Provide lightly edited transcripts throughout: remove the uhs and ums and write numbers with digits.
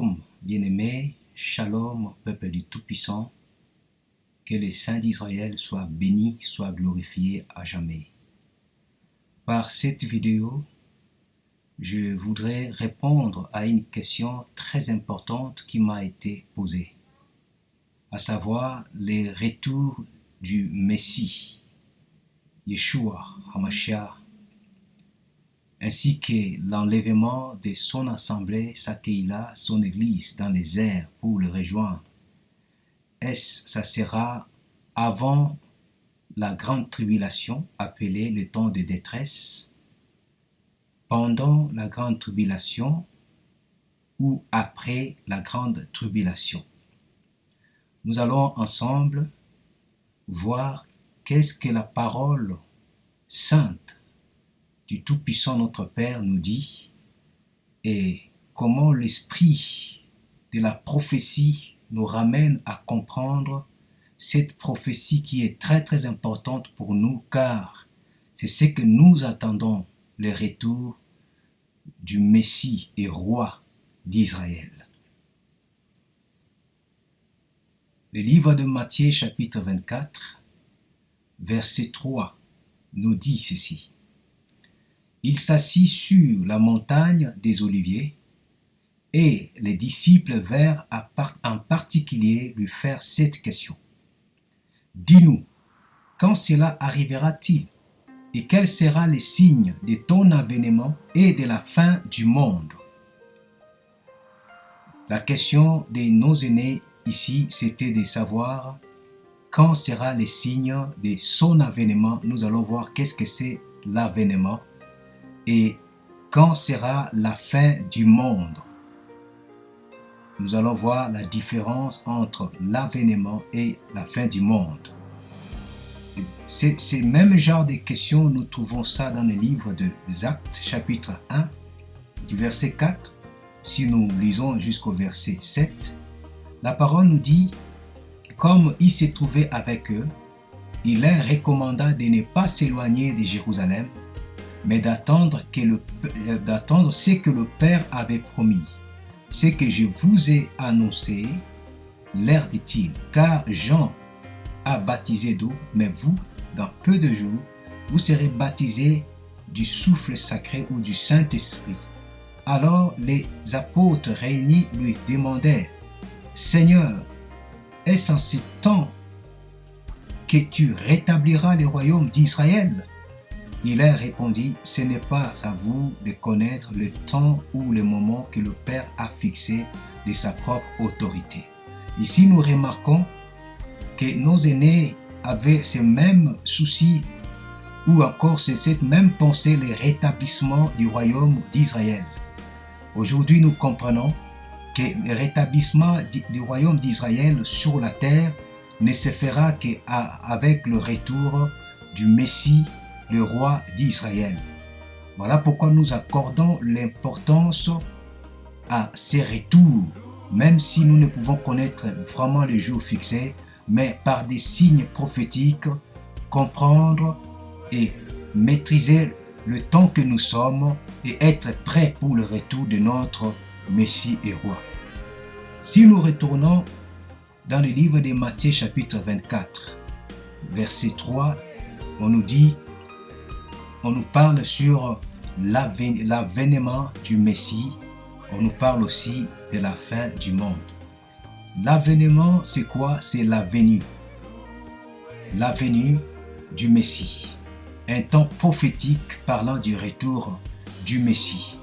Shalom, bien-aimés, Shalom, peuple du Tout-Puissant, que les saints d'Israël soient bénis, soient glorifiés à jamais. Par cette vidéo, je voudrais répondre à une question très importante qui m'a été posée, à savoir les retours du Messie, Yeshua HaMashiach, ainsi que l'enlèvement de son assemblée, sa Keïla, son église dans les airs pour le rejoindre. Ça sera avant la grande tribulation, appelée le temps de détresse, pendant la grande tribulation ou après la grande tribulation. Nous allons ensemble voir qu'est-ce que la parole sainte du Tout-Puissant notre Père nous dit et comment l'esprit de la prophétie nous ramène à comprendre cette prophétie qui est très très importante pour nous, car c'est ce que nous attendons, le retour du Messie et roi d'Israël. Le livre de Matthieu chapitre 24, verset 3 nous dit ceci. Il s'assit sur la montagne des Oliviers et les disciples vinrent en particulier lui faire cette question. Dis-nous, quand cela arrivera-t-il et quel sera le signe de ton avènement et de la fin du monde? La question de nos aînés ici, c'était de savoir quand sera le signe de son avènement. Nous allons voir qu'est-ce que c'est l'avènement. Et quand sera la fin du monde? Nous allons voir la différence entre l'avènement et la fin du monde. Ces mêmes genres de questions, nous trouvons ça dans le livre des Actes, chapitre 1, du verset 4. Si nous lisons jusqu'au verset 7, la parole nous dit, comme il s'est trouvé avec eux, il leur recommanda de ne pas s'éloigner de Jérusalem, mais d'attendre ce que le Père avait promis. Ce que je vous ai annoncé, leur dit-il, car Jean a baptisé d'eau, mais vous, dans peu de jours, vous serez baptisés du souffle sacré ou du Saint-Esprit. Alors les apôtres réunis lui demandèrent, Seigneur, est-ce en ce temps que tu rétabliras le royaume d'Israël? Il leur répondit, ce n'est pas à vous de connaître le temps ou le moment que le Père a fixé de sa propre autorité. Ici, nous remarquons que nos aînés avaient ce même souci ou encore cette même pensée, le rétablissement du royaume d'Israël. Aujourd'hui, nous comprenons que le rétablissement du royaume d'Israël sur la terre ne se fera qu'avec le retour du Messie, le roi d'Israël. Voilà pourquoi nous accordons l'importance à ces retours, même si nous ne pouvons connaître vraiment le jour fixé, mais par des signes prophétiques, comprendre et maîtriser le temps que nous sommes et être prêts pour le retour de notre Messie et roi. Si nous retournons dans le livre de Matthieu chapitre 24, verset 3, on nous parle sur l'avènement du Messie, on nous parle aussi de la fin du monde. L'avènement, c'est quoi? C'est la venue du Messie, un temps prophétique parlant du retour du Messie.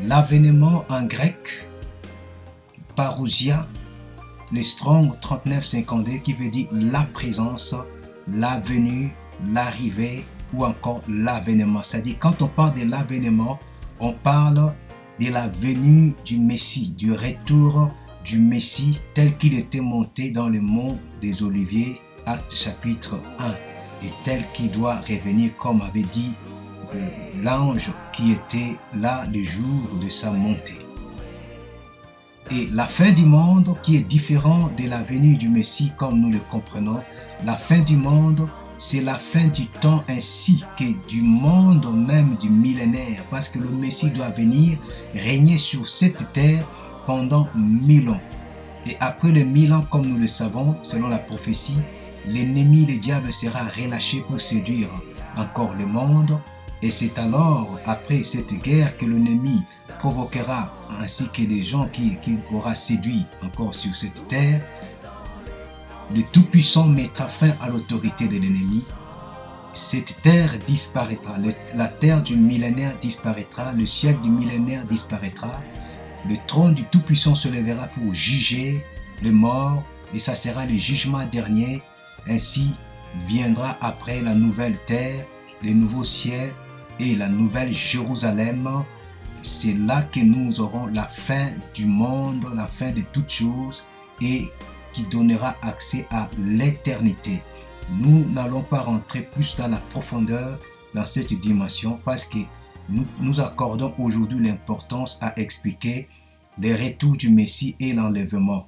L'avènement en grec, parousia, le Strong 3952 qui veut dire la présence, la venue, l'arrivée, ou encore l'avènement. C'est-à-dire, quand on parle de l'avènement, on parle de la venue du Messie, du retour du Messie tel qu'il était monté dans le mont des Oliviers, Acte chapitre 1, et tel qu'il doit revenir comme avait dit l'ange qui était là le jour de sa montée. Et la fin du monde qui est différent de la venue du Messie comme nous le comprenons, la fin du monde, c'est la fin du temps ainsi que du monde même du millénaire, parce que le Messie doit venir régner sur cette terre pendant 1000 ans. Et après les 1000 ans, comme nous le savons, selon la prophétie, l'ennemi, le diable, sera relâché pour séduire encore le monde. Et c'est alors, après cette guerre, que l'ennemi provoquera, ainsi que les gens qu'il aura séduits encore sur cette terre. Le Tout-Puissant mettra fin à l'autorité de l'ennemi. Cette terre disparaîtra, la terre du millénaire disparaîtra, le siècle du millénaire disparaîtra. Le trône du Tout-Puissant se lèvera pour juger les morts, et ça sera le jugement dernier. Ainsi viendra après la nouvelle terre, le nouveau ciel et la nouvelle Jérusalem. C'est là que nous aurons la fin du monde, la fin de toutes choses, et qui donnera accès à l'éternité. Nous n'allons pas rentrer plus dans la profondeur dans cette dimension parce que nous accordons aujourd'hui l'importance à expliquer les retours du Messie et l'enlèvement.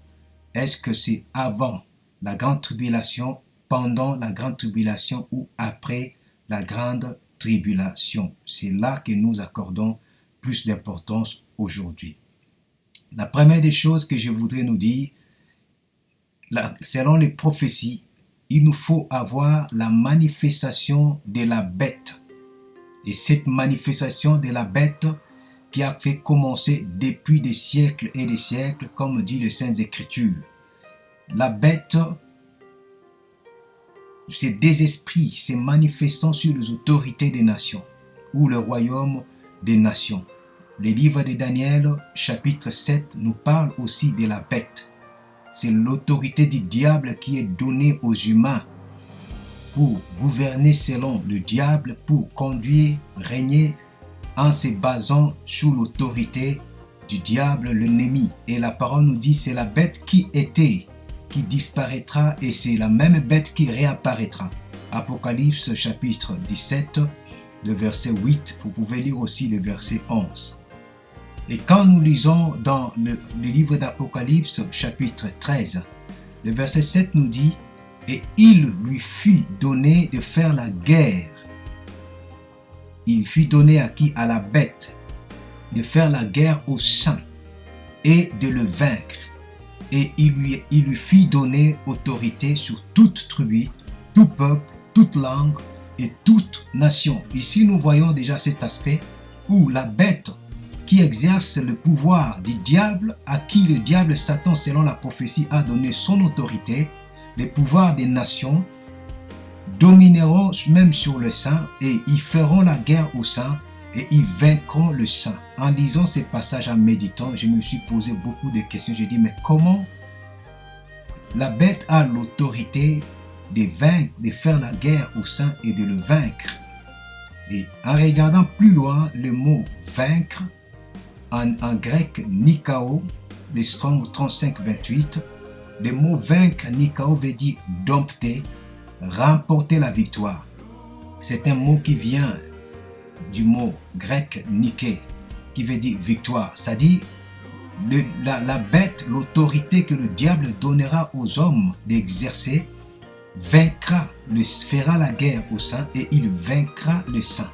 Est-ce que c'est avant la grande tribulation, pendant la grande tribulation ou après la grande tribulation? C'est là que nous accordons plus d'importance aujourd'hui. La première des choses que je voudrais nous dire, selon les prophéties, il nous faut avoir la manifestation de la bête. Et cette manifestation de la bête qui a fait commencer depuis des siècles et des siècles, comme dit les Saintes Écritures. La bête, c'est des esprits, c'est manifestant sur les autorités des nations ou le royaume des nations. Le livre de Daniel, chapitre 7, nous parle aussi de la bête. C'est l'autorité du diable qui est donnée aux humains pour gouverner selon le diable, pour conduire, régner en se basant sur l'autorité du diable, l'ennemi. Et la parole nous dit c'est la bête qui était, qui disparaîtra, et c'est la même bête qui réapparaîtra. Apocalypse chapitre 17, le verset 8, vous pouvez lire aussi le verset 11. Et quand nous lisons dans le livre d'Apocalypse, chapitre 13, le verset 7 nous dit « Et il lui fut donné de faire la guerre. » Il fut donné à qui? À la bête, de faire la guerre aux saints et de le vaincre. Et il lui fut donné autorité sur toute tribu, tout peuple, toute langue et toute nation. Ici, nous voyons déjà cet aspect où la bête qui exerce le pouvoir du diable, à qui le diable Satan, selon la prophétie, a donné son autorité, les pouvoirs des nations, domineront même sur le saint et ils feront la guerre au saint et ils vaincront le saint. En lisant ces passages, en méditant, je me suis posé beaucoup de questions. J'ai dit, mais comment la bête a l'autorité de vaincre, de faire la guerre au saint et de le vaincre? Et en regardant plus loin, le mot vaincre, en grec nikao, les Strong 35-28, le mot vaincre, nikao, veut dire dompter, remporter la victoire. C'est un mot qui vient du mot grec nike, qui veut dire victoire. C'est-à-dire la bête, l'autorité que le diable donnera aux hommes d'exercer, vaincra, fera la guerre au saint et il vaincra le saint.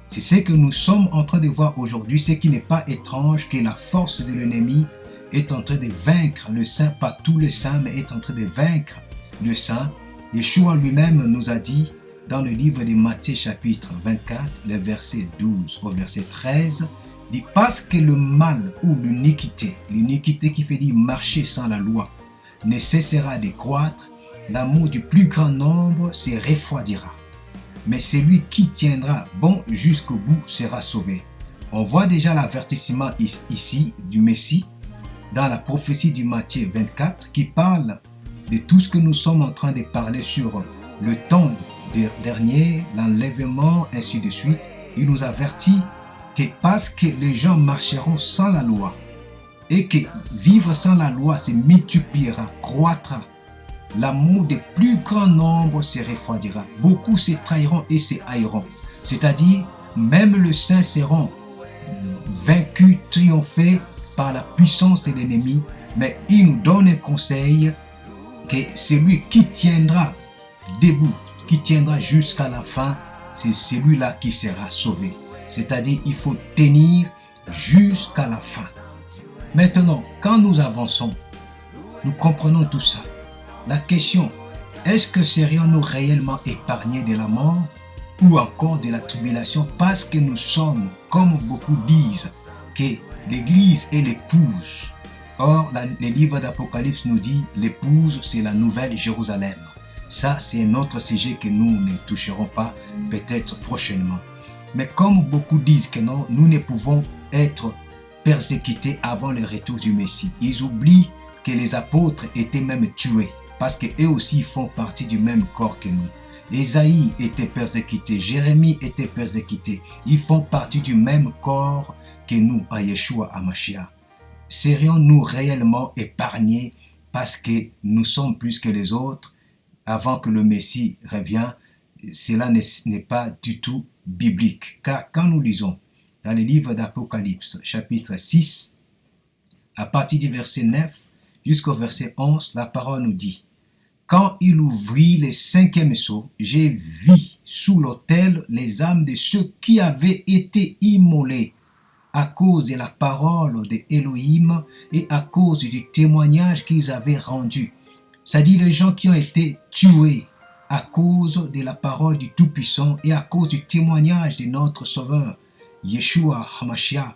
C'est ce que nous sommes en train de voir aujourd'hui, ce qui n'est pas étrange que la force de l'ennemi est en train de vaincre le saint, pas tous les saints, mais est en train de vaincre le saint. Yeshua lui-même nous a dit dans le livre de Matthieu chapitre 24, le verset 12 au verset 13, dit « Parce que le mal ou l'iniquité qui fait dire marcher sans la loi, ne cessera de croître, l'amour du plus grand nombre se refroidira. Mais celui qui tiendra bon jusqu'au bout sera sauvé. » On voit déjà l'avertissement ici du Messie dans la prophétie du Matthieu 24 qui parle de tout ce que nous sommes en train de parler sur le temps dernier, l'enlèvement, ainsi de suite. Il nous avertit que parce que les gens marcheront sans la loi et que vivre sans la loi se multipliera, croîtra, l'amour des plus grands nombres se refroidira. Beaucoup se trahiront et se haïront. C'est-à-dire, même les saints seront vaincus, triomphés par la puissance de l'ennemi. Mais il nous donne un conseil que celui qui tiendra debout, qui tiendra jusqu'à la fin, c'est celui-là qui sera sauvé. C'est-à-dire, il faut tenir jusqu'à la fin. Maintenant, quand nous avançons, nous comprenons tout ça. La question, est-ce que serions-nous réellement épargnés de la mort ou encore de la tribulation parce que nous sommes, comme beaucoup disent, que l'Église est l'épouse. Or, le livre d'Apocalypse nous dit, l'épouse, c'est la nouvelle Jérusalem. Ça, c'est un autre sujet que nous ne toucherons pas, peut-être prochainement. Mais comme beaucoup disent que non, nous ne pouvons être persécutés avant le retour du Messie. Ils oublient que les apôtres étaient même tués, parce qu'eux aussi font partie du même corps que nous. Ésaïe était persécuté, Jérémie était persécuté. Ils font partie du même corps que nous, à Yeshua HaMashiach. Serions-nous réellement épargnés parce que nous sommes plus que les autres avant que le Messie revienne? Cela n'est pas du tout biblique. Car quand nous lisons dans le livre d'Apocalypse, chapitre 6, à partir du verset 9 jusqu'au verset 11, la parole nous dit: quand il ouvrit le cinquième sceau, j'ai vu sous l'autel les âmes de ceux qui avaient été immolés à cause de la parole de Elohim et à cause du témoignage qu'ils avaient rendu. C'est-à-dire les gens qui ont été tués à cause de la parole du Tout-Puissant et à cause du témoignage de notre Sauveur, Yeshua HaMashiach.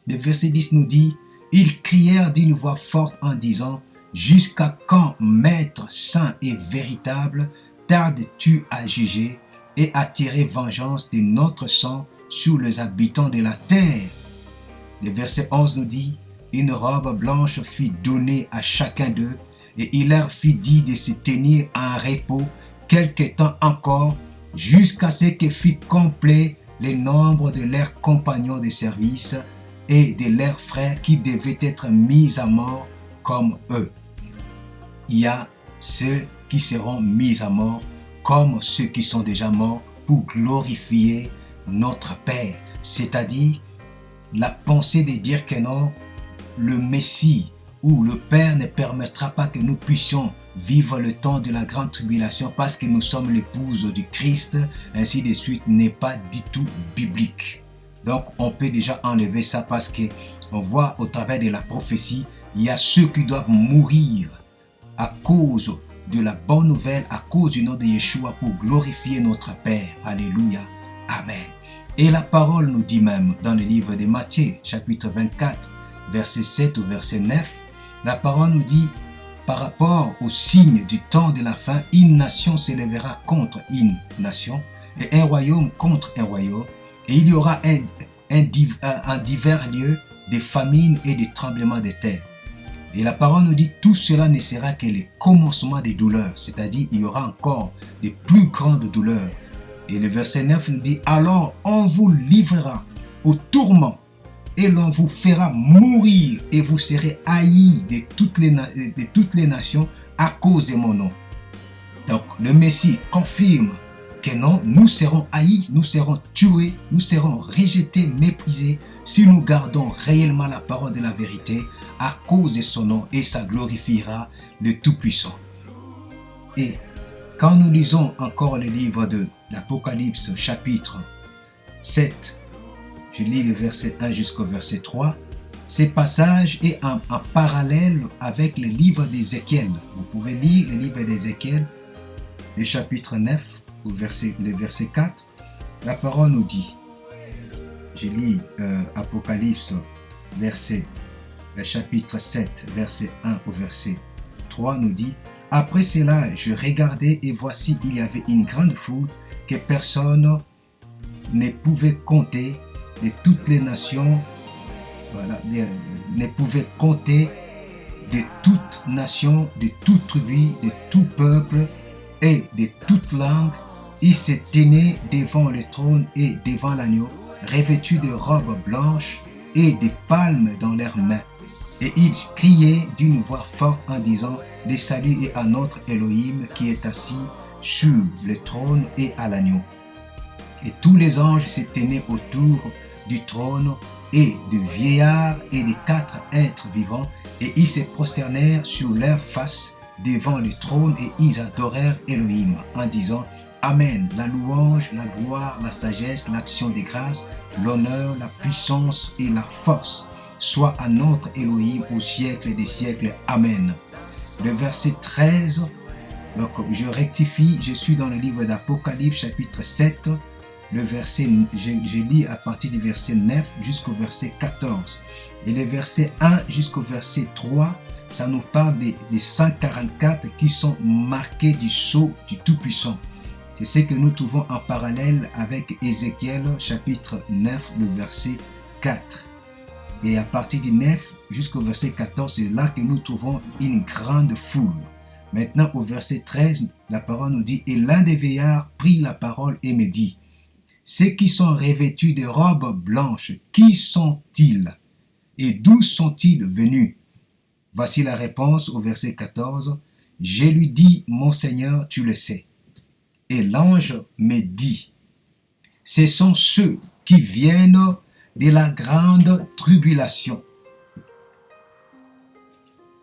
Le verset 10 nous dit: ils crièrent d'une voix forte en disant: jusqu'à quand, Maître saint et véritable, tardes-tu à juger et à tirer vengeance de notre sang sur les habitants de la terre? Le verset 11 nous dit: une robe blanche fut donnée à chacun d'eux, et il leur fut dit de se tenir en repos quelque temps encore, jusqu'à ce que fût complet le nombre de leurs compagnons de service et de leurs frères qui devaient être mis à mort comme eux. Il y a ceux qui seront mis à mort comme ceux qui sont déjà morts pour glorifier notre Père. C'est-à-dire la pensée de dire que non, le Messie ou le Père ne permettra pas que nous puissions vivre le temps de la grande tribulation parce que nous sommes l'épouse du Christ, ainsi de suite, n'est pas du tout biblique. Donc on peut déjà enlever ça parce que on voit au travers de la prophétie, il y a ceux qui doivent mourir à cause de la bonne nouvelle, à cause du nom de Yeshua pour glorifier notre Père. Alléluia. Amen. Et la parole nous dit même dans le livre de Matthieu, chapitre 24, verset 7 au verset 9, la parole nous dit: par rapport au signe du temps de la fin, une nation s'élèvera contre une nation et un royaume contre un royaume, et il y aura en divers lieux des famines et des tremblements de terre. Et la parole nous dit: tout cela ne sera que le commencement des douleurs, c'est-à-dire il y aura encore de plus grandes douleurs. Et le verset 9 nous dit: alors on vous livrera au tourment et l'on vous fera mourir et vous serez haïs de toutes les nations à cause de mon nom. Donc le Messie confirme que non, nous serons haïs, nous serons tués, nous serons rejetés, méprisés si nous gardons réellement la parole de la vérité à cause de son nom, et ça glorifiera le Tout-Puissant. Et quand nous lisons encore le livre de l'Apocalypse chapitre 7, je lis le verset 1 jusqu'au verset 3, ce passage est en parallèle avec le livre d'Ézéchiel. Vous pouvez lire le livre d'Ézéchiel, le chapitre 9, le verset 4. La parole nous dit, je lis Apocalypse chapitre 7, verset 1 au verset 3 nous dit: après cela, je regardais et voici, il y avait une grande foule que personne ne pouvait compter de toutes les nations, ne pouvait compter de toutes nations, de toute tribu, de tout peuple et de toute langue. Ils se tenaient devant le trône et devant l'agneau, revêtus de robes blanches et de palmes dans leurs mains. Et ils criaient d'une voix forte en disant: le salut est à notre Elohim qui est assis sur le trône et à l'agneau. Et tous les anges se tenaient autour du trône et de vieillards et des 4 êtres vivants, et ils se prosternèrent sur leurs faces devant le trône et ils adorèrent Elohim en disant: Amen, la louange, la gloire, la sagesse, l'action des grâces, l'honneur, la puissance et la force soit à notre Elohim au siècle des siècles. Amen. Le verset 13, donc je rectifie, je suis dans le livre d'Apocalypse chapitre 7, le verset, je lis à partir du verset 9 jusqu'au verset 14. Et le verset 1 jusqu'au verset 3, ça nous parle des 144 qui sont marqués du sceau du Tout-Puissant. C'est ce que nous trouvons en parallèle avec Ézéchiel chapitre 9, le verset 4. Et à partir du 9 jusqu'au verset 14, c'est là que nous trouvons une grande foule. Maintenant au verset 13, la parole nous dit « Et l'un des vieillards prit la parole et me dit, ceux qui sont revêtus de robes blanches, qui sont-ils? Et d'où sont-ils venus ?» Voici la réponse au verset 14. « Je lui dis, mon Seigneur, tu le sais. » Et l'ange me dit, « Ce sont ceux qui viennent de la grande tribulation.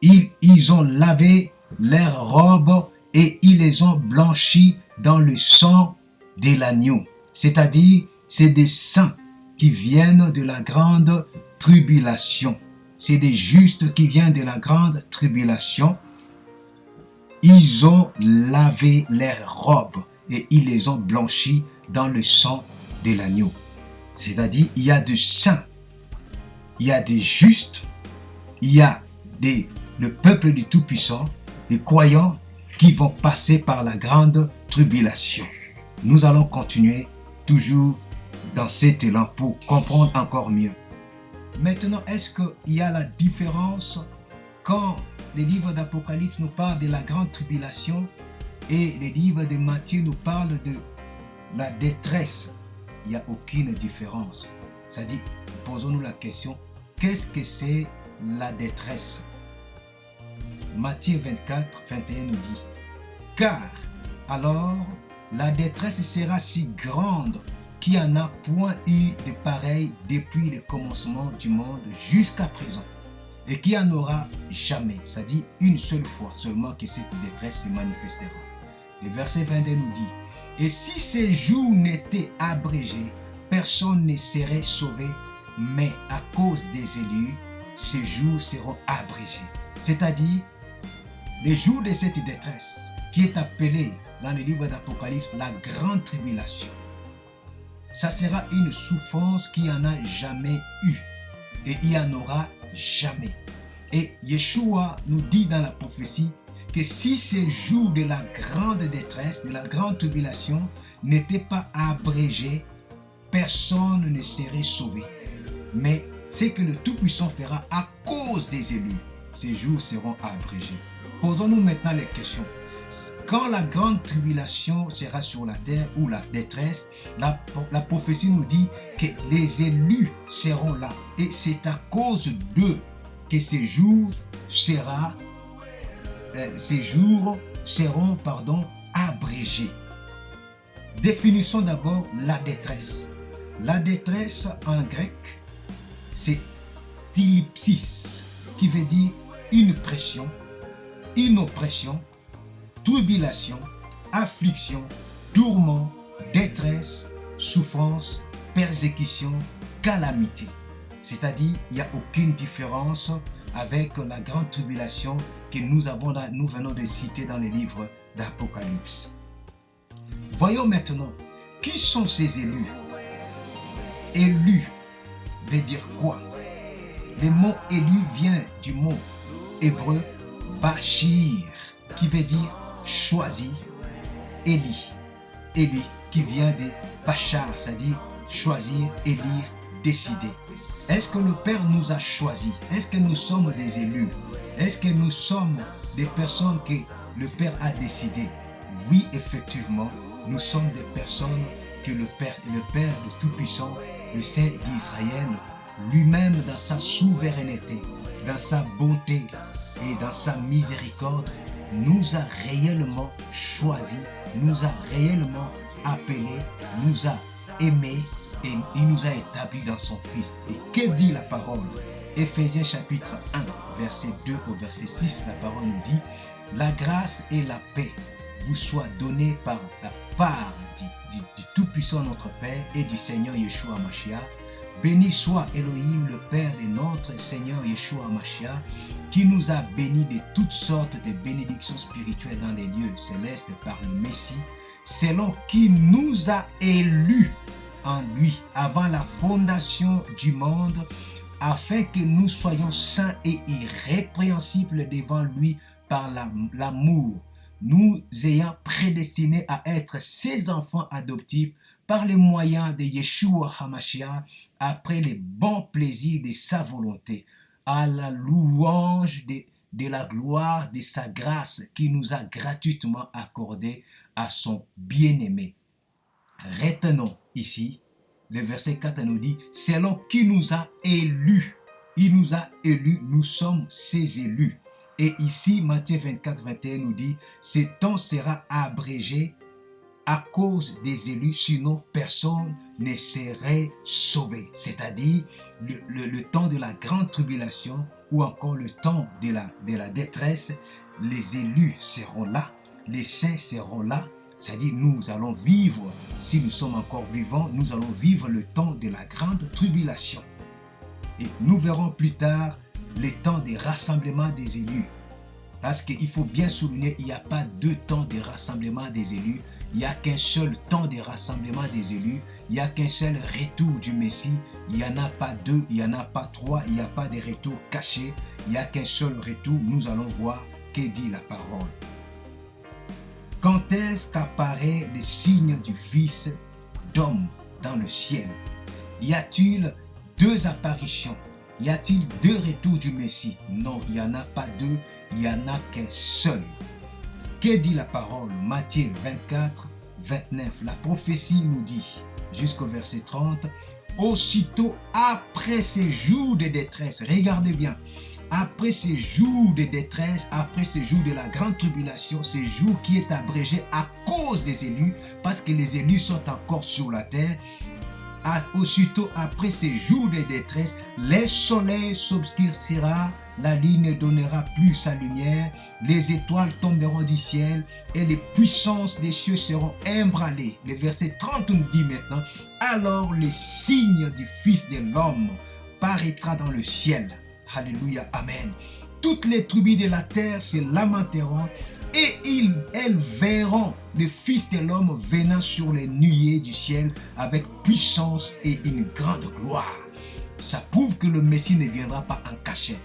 Ils ont lavé leurs robes et ils les ont blanchis dans le sang de l'agneau. » C'est-à-dire, c'est des saints qui viennent de la grande tribulation. C'est des justes qui viennent de la grande tribulation. Ils ont lavé leurs robes et ils les ont blanchis dans le sang de l'agneau. C'est-à-dire, il y a des saints, il y a des justes, il y a le peuple du Tout-Puissant, les croyants qui vont passer par la grande tribulation. Nous allons continuer toujours dans cet élan pour comprendre encore mieux. Maintenant, est-ce qu'il y a la différence quand les livres d'Apocalypse nous parlent de la grande tribulation et les livres de Matthieu nous parlent de la détresse? Il n'y a aucune différence. C'est-à-dire, posons-nous la question, qu'est-ce que c'est la détresse? Matthieu 24, 21 nous dit, « Car alors la détresse sera si grande qu'il n'y en a point eu de pareil depuis le commencement du monde jusqu'à présent, et qu'il n'y en aura jamais. » C'est-à-dire une seule fois seulement que cette détresse se manifestera. Le verset 22 nous dit, « Et si ces jours n'étaient abrégés, personne ne serait sauvé, mais à cause des élus, ces jours seront abrégés. » C'est-à-dire, les jours de cette détresse, qui est appelée dans le livre d'Apocalypse la grande tribulation, ça sera une souffrance qu'il n'y en a jamais eu et il n'y en aura jamais. Et Yeshua nous dit dans la prophétie que si ces jours de la grande détresse, de la grande tribulation n'étaient pas abrégés, personne ne serait sauvé. Mais c'est que le Tout-Puissant fera à cause des élus. Ces jours seront abrégés. Posons-nous maintenant les questions. Quand la grande tribulation sera sur la terre ou la détresse, la prophétie nous dit que les élus seront là. Et c'est à cause d'eux que ces jours seront abrégés. Définissons d'abord la détresse. La détresse en grec, c'est thlipsis, qui veut dire une pression, une oppression, tribulation, affliction, tourment, détresse, souffrance, persécution, calamité. C'est-à-dire, il n'y a aucune différence avec la grande tribulation que nous venons de citer dans les livres d'Apocalypse. Voyons maintenant, qui sont ces élus? Élu veut dire quoi? Le mot élu vient du mot hébreu bachir, qui veut dire choisi. Éli qui vient de bachar, c'est-à-dire choisir, élire, décider. Est-ce que le Père nous a choisis? Est-ce que nous sommes des élus? Est-ce que nous sommes des personnes que le Père a décidé? Oui, effectivement, nous sommes des personnes que le Père le Tout-Puissant, le Saint d'Israël, lui-même dans sa souveraineté, dans sa bonté et dans sa miséricorde, nous a réellement choisis, nous a réellement appelés, nous a aimés et il nous a établis dans son Fils. Et que dit la parole? Éphésiens chapitre 1, verset 2 au verset 6, la parole nous dit « La grâce et la paix vous soient données par la part du Tout-Puissant notre Père et du Seigneur Yeshua Mashiach, Béni soit Elohim, le Père de notre Seigneur Yeshua Mashiach, qui nous a bénis de toutes sortes de bénédictions spirituelles dans les lieux célestes par le Messie, selon qui nous a élus en lui avant la fondation du monde, afin que nous soyons saints et irrépréhensibles devant lui par l'amour, nous ayant prédestinés à être ses enfants adoptifs par le moyen de Yeshua HaMashiach, après les bons plaisirs de sa volonté, à la louange de la gloire de sa grâce qui nous a gratuitement accordé à son bien-aimé. Retenons ici, le verset 4 nous dit, selon qui nous a élus. Il nous a élus, nous sommes ses élus. Et ici, Matthieu 24, 21 nous dit, ce temps sera abrégé à cause des élus, sinon personne ne serait sauvé. C'est-à-dire le temps de la grande tribulation ou encore le temps de la détresse, les élus seront là, les saints seront là. C'est-à-dire nous allons vivre, si nous sommes encore vivants, nous allons vivre le temps de la grande tribulation. Et nous verrons plus tard le temps des rassemblements des élus. Parce qu'il faut bien souligner, il n'y a pas deux temps de rassemblement des élus. Il n'y a qu'un seul temps de rassemblement des élus. Il n'y a qu'un seul retour du Messie. Il n'y en a pas deux, il n'y en a pas trois. Il n'y a pas de retour caché. Il n'y a qu'un seul retour. Nous allons voir que dit la parole. Quand est-ce qu'apparaît le signe du Fils d'homme dans le ciel? Y a-t-il deux apparitions? Y a-t-il deux retours du Messie? Non, il n'y en a pas deux, il n'y en a qu'un seul. Que dit la parole? Matthieu 24, 29. La prophétie nous dit, jusqu'au verset 30, aussitôt après ces jours de détresse, regardez bien, après ces jours de détresse, après ces jours de la grande tribulation, ces jours qui est abrégé à cause des élus, parce que les élus sont encore sur la terre, aussitôt après ces jours de détresse, le soleil s'obscurcira, la lune ne donnera plus sa lumière, les étoiles tomberont du ciel et les puissances des cieux seront ébranlées. Le verset 30 nous dit maintenant, alors le signe du Fils de l'homme paraîtra dans le ciel. Alléluia, amen. Toutes les tribus de la terre se lamenteront et elles verront le Fils de l'homme venant sur les nuées du ciel avec puissance et une grande gloire. Ça prouve que le Messie ne viendra pas en cachette.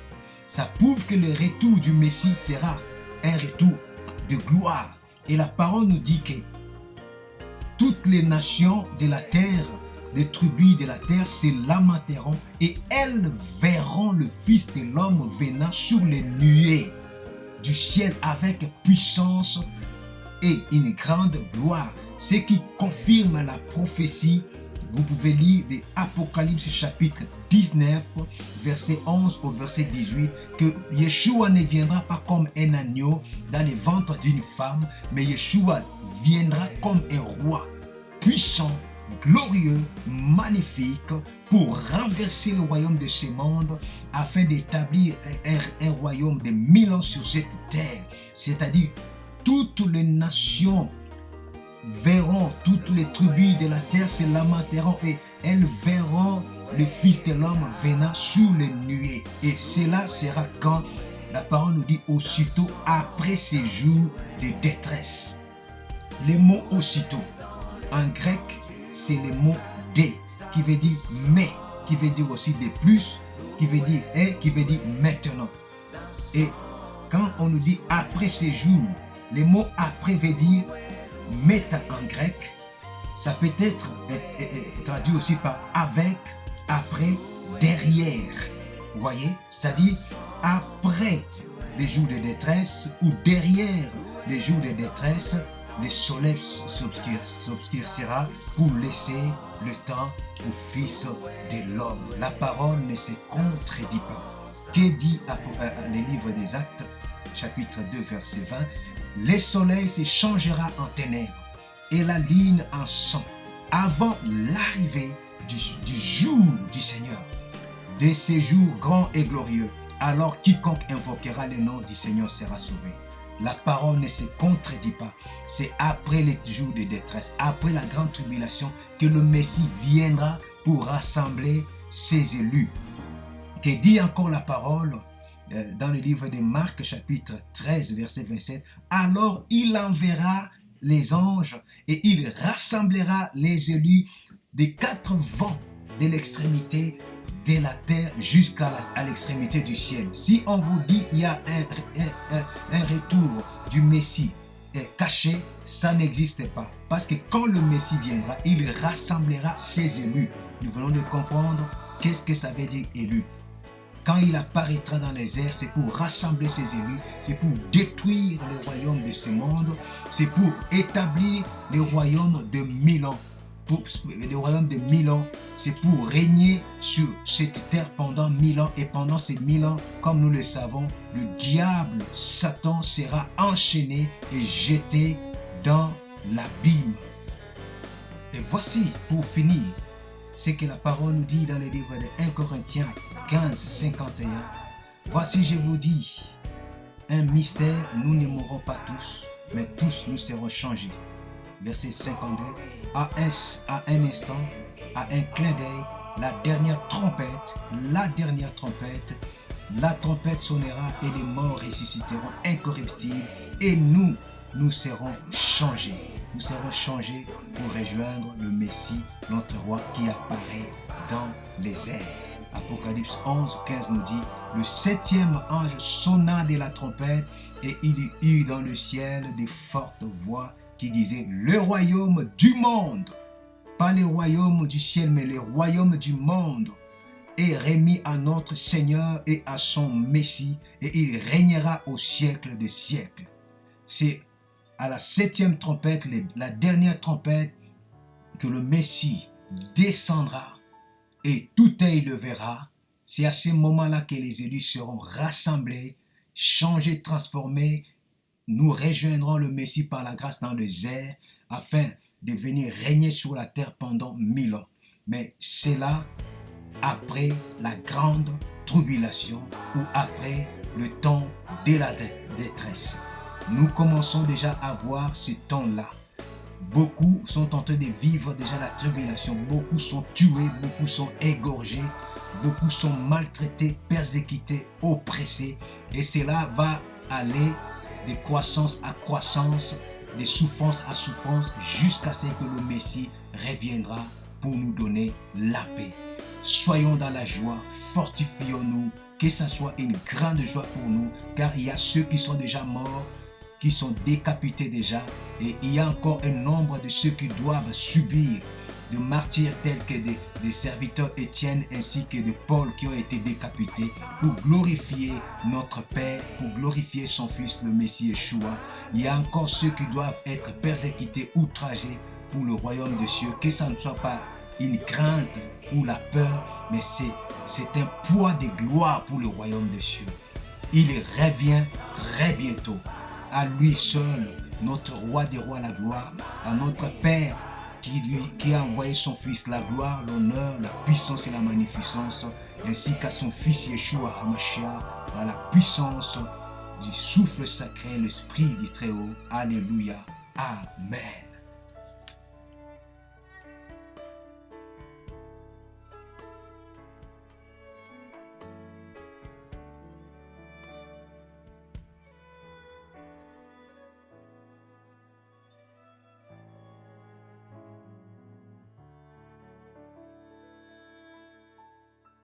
Ça prouve que le retour du Messie sera un retour de gloire. Et la parole nous dit que toutes les nations de la terre, les tribus de la terre se lamenteront et elles verront le Fils de l'homme venant sur les nuées du ciel avec puissance et une grande gloire. Ce qui confirme la prophétie. Vous pouvez lire de Apocalypse chapitre 19, verset 11 au verset 18, que Yeshua ne viendra pas comme un agneau dans le ventre d'une femme, mais Yeshua viendra comme un roi puissant, glorieux, magnifique, pour renverser le royaume de ce monde, afin d'établir un royaume de 1000 ans sur cette terre. C'est-à-dire, toutes les nations verront, toutes les tribus de la terre se lamenteront et elles verront le Fils de l'homme venant sur les nuées. Et cela sera quand la parole nous dit aussitôt après ces jours de détresse. Le mot aussitôt, en grec, c'est le mot dès, qui veut dire mais, qui veut dire aussi de plus, qui veut dire et, qui veut dire maintenant. Et quand on nous dit après ces jours, le mot après veut dire méta en grec, ça peut être traduit aussi par avec, après, derrière. Vous voyez, c'est-à-dire après les jours de détresse ou derrière les jours de détresse, le soleil s'obscurcira pour laisser le temps au Fils de l'homme. La parole ne se contredit pas. Que dit le livre des Actes, chapitre 2, verset 20? Le soleil se changera en ténèbres et la lune en sang avant l'arrivée du jour du Seigneur, de ces jours grands et glorieux. Alors quiconque invoquera le nom du Seigneur sera sauvé. La parole ne se contredit pas. C'est après les jours de détresse, après la grande tribulation, que le Messie viendra pour rassembler ses élus. Que dit encore la parole dans le livre de Marc, chapitre 13, verset 27. Alors il enverra les anges et il rassemblera les élus des 4 vents de l'extrémité de la terre jusqu'à l'extrémité du ciel. Si on vous dit qu'il y a un retour du Messie caché, ça n'existe pas. Parce que quand le Messie viendra, il rassemblera ses élus. Nous venons de comprendre qu'est-ce que ça veut dire élu. Quand il apparaîtra dans les airs, c'est pour rassembler ses élus, c'est pour détruire le royaume de ce monde, c'est pour établir le royaume de 1000 ans. Le royaume de 1000 ans, c'est pour régner sur cette terre pendant 1000 ans. Et pendant ces 1000 ans, comme nous le savons, le diable, Satan, sera enchaîné et jeté dans l'abîme. Et voici, pour finir, ce que la parole nous dit dans le livre de 1 Corinthiens 15, 51. Voici, je vous dis, un mystère, nous ne mourrons pas tous, mais tous nous serons changés. Verset 52. À un instant, à un clin d'œil, la dernière trompette sonnera et les morts ressusciteront incorruptibles et nous serons changés. Nous serons changés pour rejoindre le Messie, notre roi qui apparaît dans les airs. Apocalypse 11, 15 nous dit, le 7e ange sonna de la trompette et il y eut dans le ciel des fortes voix qui disaient, le royaume du monde, pas le royaume du ciel, mais le royaume du monde, est remis à notre Seigneur et à son Messie, et il régnera au siècle des siècles. C'est à la 7e trompette, la dernière trompette, que le Messie descendra et tout œil le verra. C'est à ce moment-là que les élus seront rassemblés, changés, transformés. Nous rejoindrons le Messie par la grâce dans les airs afin de venir régner sur la terre pendant 1000 ans. Mais c'est là, après la grande tribulation ou après le temps de la détresse. Nous commençons déjà à voir ce temps-là. Beaucoup sont en train de vivre déjà la tribulation. Beaucoup sont tués, beaucoup sont égorgés, beaucoup sont maltraités, persécutés, oppressés. Et cela va aller de croissance à croissance, de souffrance à souffrance, jusqu'à ce que le Messie reviendra pour nous donner la paix. Soyons dans la joie, fortifions-nous, que ce soit une grande joie pour nous, car il y a ceux qui sont déjà morts, qui sont décapités déjà, et il y a encore un nombre de ceux qui doivent subir de martyrs tels que des serviteurs Étienne ainsi que de Paul qui ont été décapités pour glorifier notre Père, pour glorifier son Fils, le Messie Yeshua. Il y a encore ceux qui doivent être persécutés, outragés pour le royaume des cieux, que ça ne soit pas une crainte ou la peur, mais c'est un poids de gloire pour le royaume des cieux. Il revient très bientôt. À lui seul, notre roi des rois, la gloire, à notre Père qui a envoyé son Fils, la gloire, l'honneur, la puissance et la magnificence, ainsi qu'à son Fils Yeshua HaMashiach, à la puissance du souffle sacré, l'Esprit du Très-Haut. Alléluia. Amen.